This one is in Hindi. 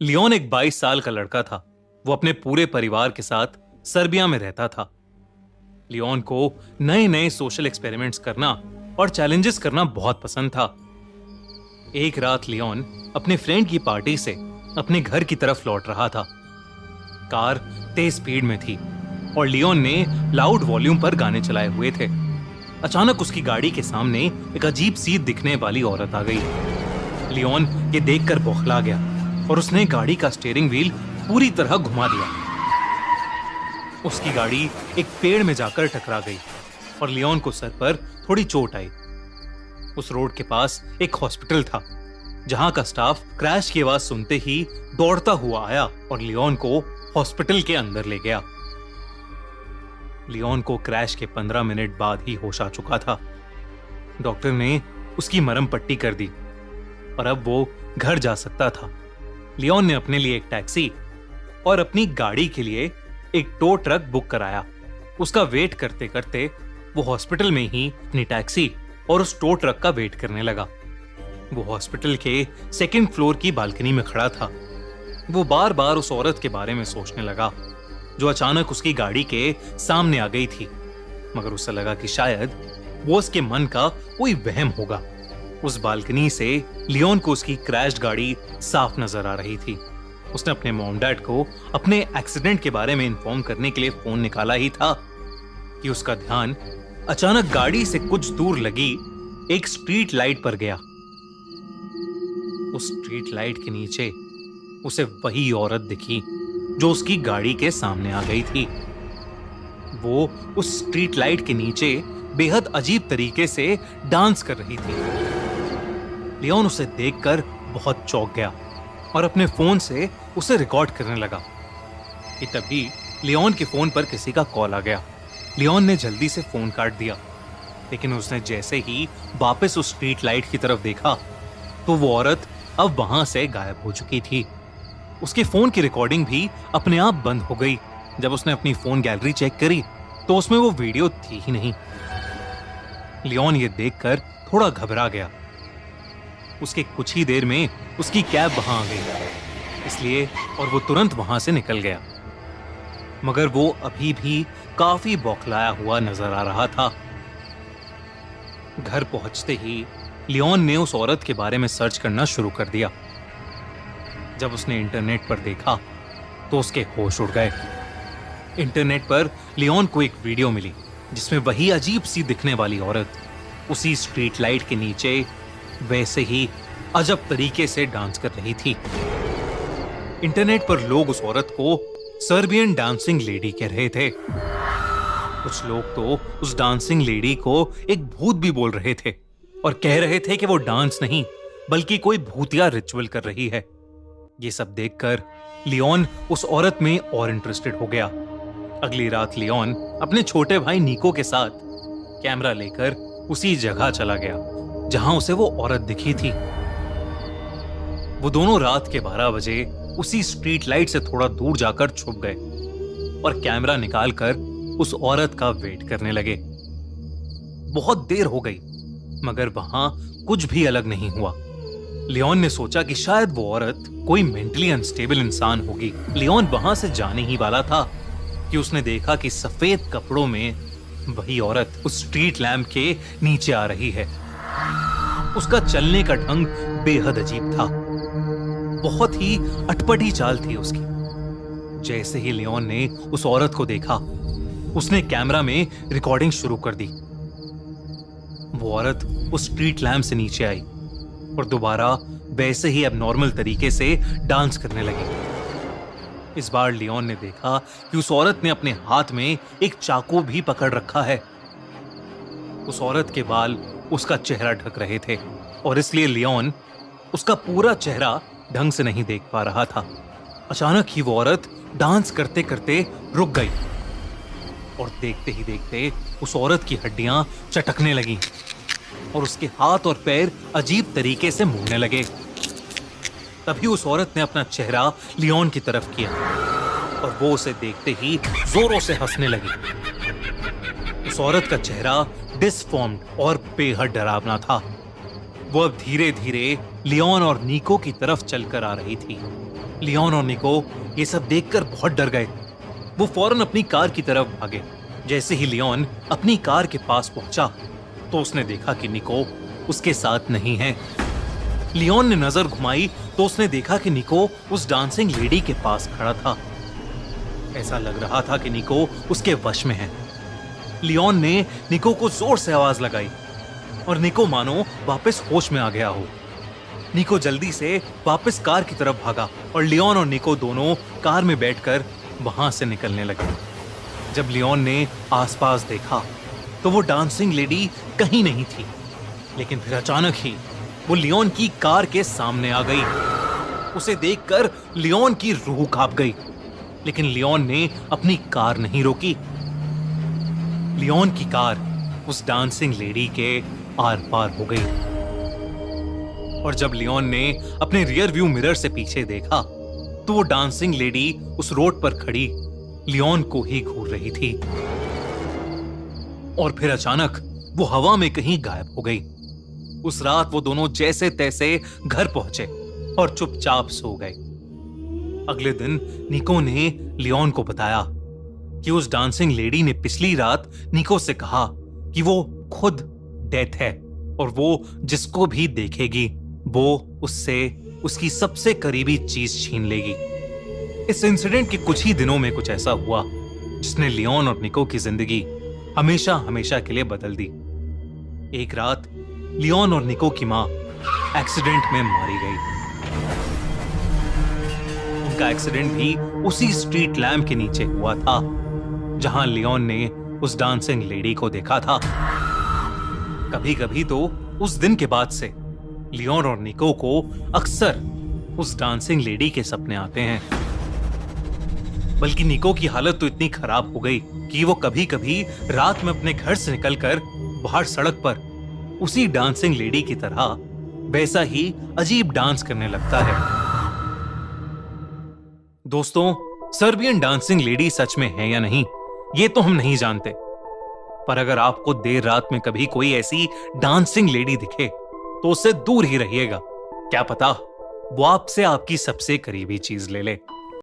लियोन एक 22 साल का लड़का था। वो अपने पूरे परिवार के साथ सर्बिया में रहता था। लियोन को नए नए सोशल एक्सपेरिमेंट्स करना और चैलेंजेस करना बहुत पसंद था। एक रात लियोन अपने फ्रेंड की पार्टी से अपने घर की तरफ लौट रहा था। कार तेज स्पीड में थी और लियोन ने लाउड वॉल्यूम पर गाने चलाए हुए थे। अचानक उसकी गाड़ी के सामने एक अजीब सी दिखने वाली औरत आ गई। लियोन ये देखकर बौखला गया और उसने गाड़ी का स्टीयरिंग व्हील पूरी तरह घुमा दिया। उसकी गाड़ी एक पेड़ में जाकर टकरा गई और लियोन को सर पर थोड़ी चोट आई। उस रोड के पास एक हॉस्पिटल था, जहां का स्टाफ क्रैश की आवाज सुनते ही दौड़ता हुआ आया और लियोन को हॉस्पिटल के अंदर ले गया। लियोन को क्रैश के 15 मिनट बाद ही होश आ चुका था। डॉक्टर ने उसकी मरहम पट्टी कर दी और अब वो घर जा सकता था। लियोन ने अपने लिए एक टैक्सी और अपनी गाड़ी के लिए एक टो ट्रक बुक कराया। उसका वेट करते करते वो हॉस्पिटल में ही अपनी टैक्सी और उस टो ट्रक का वेट करने लगा। वो हॉस्पिटल के सेकंड फ्लोर की बालकनी में खड़ा था। वो बार बार उस औरत के बारे में सोचने लगा जो अचानक उसकी गाड़ी के सामने आ गई थी, मगर उसे लगा कि शायद वो उसके मन का कोई वहम होगा। उस बालकनी से लियोन को उसकी क्रैश्ड गाड़ी साफ नजर आ रही थी। उसने अपने मॉम डैड को अपने एक्सीडेंट के बारे में इन्फॉर्म करने के लिए फोन निकाला ही था कि उसका ध्यान अचानक गाड़ी से कुछ दूर लगी एक स्ट्रीट लाइट पर गया। उस स्ट्रीट लाइट के नीचे उसे वही औरत दिखी जो उसकी गाड़ी के सामने आ गई थी। वो उस स्ट्रीट लाइट के नीचे बेहद अजीब तरीके से डांस कर रही थी। लियोन उसे देखकर बहुत चौंक गया और अपने फोन से उसे रिकॉर्ड करने लगा कि तभी लियोन के फोन पर किसी का कॉल आ गया। लियोन ने जल्दी से फोन काट दिया, लेकिन उसने जैसे ही वापस उस स्ट्रीट लाइट की तरफ देखा तो वो औरत अब वहां से गायब हो चुकी थी। उसके फोन की रिकॉर्डिंग भी अपने आप बंद हो गई। जब उसने अपनी फोन गैलरी चेक करी तो उसमें वो वीडियो थी ही नहीं। लियोन ये देखकर थोड़ा घबरा गया। उसके कुछ ही देर में उसकी कैब वहां आ गई, इसलिए और वो तुरंत वहां से निकल गया, मगर वो अभी भी काफी बौखलाया हुआ नजर आ रहा था। घर पहुंचते ही लियोन ने उस औरत के बारे में सर्च करना शुरू कर दिया। जब उसने इंटरनेट पर देखा तो उसके होश उड़ गए। इंटरनेट पर लियोन को एक वीडियो मिली जिसमें वही अजीब सी दिखने वाली औरत उसी स्ट्रीट लाइट के नीचे वैसे ही अजब तरीके से डांस कर रही थी। इंटरनेट पर लोग उस औरत को सर्बियन डांसिंग लेडी कह रहे थे। कुछ लोग तो उस डांसिंग लेडी को एक भूत भी बोल रहे थे और कह रहे थे कि वो डांस नहीं बल्कि कोई भूतिया रिचुअल कर रही है। ये सब देखकर लियोन उस औरत में और इंटरेस्टेड हो गया। अगली रात लियोन अपने छोटे भाई निको के साथ कैमरा लेकर उसी जगह चला गया जहां उसे वो औरत दिखी थी। वो दोनों रात के 12 बजे उसी स्ट्रीट लाइट से थोड़ा दूर जाकर छुप गए और कैमरा निकालकर उस औरत का वेट करने लगे। बहुत देर हो गई मगर वहां कुछ भी अलग नहीं हुआ। लियोन ने सोचा कि शायद वो औरत कोई मेंटली अनस्टेबल इंसान होगी। लियोन वहां से जाने ही वाला था कि उसने देखा कि सफेद कपड़ों में वही औरत उस स्ट्रीट लैंप के नीचे आ रही है। उसका चलने का ढंग बेहद अजीब था। बहुत ही अटपटी चाल थी उसकी। जैसे ही लियोन ने उस औरत को देखा उसने कैमरा में रिकॉर्डिंग शुरू कर दी। वो औरत उस स्ट्रीट लैंप से नीचे आई और दोबारा वैसे ही एबनॉर्मल तरीके से डांस करने लगी। इस बार लियोन ने देखा कि उस औरत ने अपने हाथ में एक चाकू भी पकड़ रखा है। उस औरत के बाल उसका चेहरा ढक रहे थे और इसलिए लियोन उसका पूरा चेहरा ढंग से नहीं देख पा रहा था। अचानक ही वो औरत डांस करते करते रुक गई और देखते ही देखते उस औरत की हड्डियां चटकने लगीं और उसके हाथ और पैर अजीब तरीके से मुड़ने लगे। तभी उस औरत ने अपना चेहरा लियोन की तरफ किया और वो उसे देखते ही जोरों से हंसने लगी। उस औरत का चेहरा डिसफॉर्म्ड और बेहद डरावना था। वो अब धीरे धीरे लियोन और निको की तरफ चलकर आ रही थी। लियोन और निको ये सब देखकर बहुत डर गए। वो फौरन अपनी कार की तरफ भागे। जैसे ही लियोन अपनी कार के पास पहुंचा तो उसने देखा कि निको उसके साथ नहीं है। लियोन ने नजर घुमाई तो उसने देखा कि निको उस डांसिंग लेडी के पास खड़ा था। ऐसा लग रहा था कि निको उसके वश में है। लियोन ने निको को जोर से आवाज लगाई और निको मानो वापस होश में आ गया हो। निको जल्दी से वापस कार की तरफ भागा और लियोन और निको दोनों कार में बैठकर वहां से निकलने लगे। जब लियोन ने आसपास देखा तो वो डांसिंग लेडी कहीं नहीं थी, लेकिन फिर अचानक ही वो लियोन की कार के सामने आ गई। उसे देखकर लियोन की रूह कांप गई, लेकिन लियोन ने अपनी कार नहीं रोकी। लियोन की कार उस डांसिंग लेडी के आर पार हो गई और जब लियोन ने अपने रियर व्यू मिरर से पीछे देखा तो वो डांसिंग लेडी उस रोड पर खड़ी लियोन को ही घूर रही थी। और फिर अचानक वो हवा में कहीं गायब हो गई। उस रात वो दोनों जैसे तैसे घर पहुंचे और चुपचाप सो गए। अगले दिन निको ने लियोन को बताया कि उस डांसिंग लेडी ने पिछली रात निको से कहा कि वो खुद डेथ है और वो जिसको भी देखेगी वो उससे उसकी सबसे करीबी चीज छीन लेगी। इस इंसिडेंट के कुछ ही दिनों में कुछ ऐसा हुआ जिसने लियोन और निको की जिंदगी हमेशा हमेशा के लिए बदल दी। एक रात लियोन और निको की मां एक्सीडेंट में मारी गई। उनका एक्सीडेंट भी उसी स्ट्रीट लैम्प के नीचे हुआ था जहां लियोन ने उस डांसिंग लेडी को देखा था। कभी कभी तो उस दिन के बाद से लियोन और निको को अक्सर उस डांसिंग लेडी के सपने आते हैं। बल्कि निको की हालत तो इतनी खराब हो गई कि वो कभी कभी रात में अपने घर से निकलकर बाहर सड़क पर उसी डांसिंग लेडी की तरह वैसा ही अजीब डांस करने लगता है। दोस्तों, सर्बियन डांसिंग लेडी सच में है या नहीं ये तो हम नहीं जानते, पर अगर आपको देर रात में कभी कोई ऐसी डांसिंग लेडी दिखे तो उससे दूर ही रहिएगा। क्या पता वो आपसे आपकी सबसे करीबी चीज ले ले।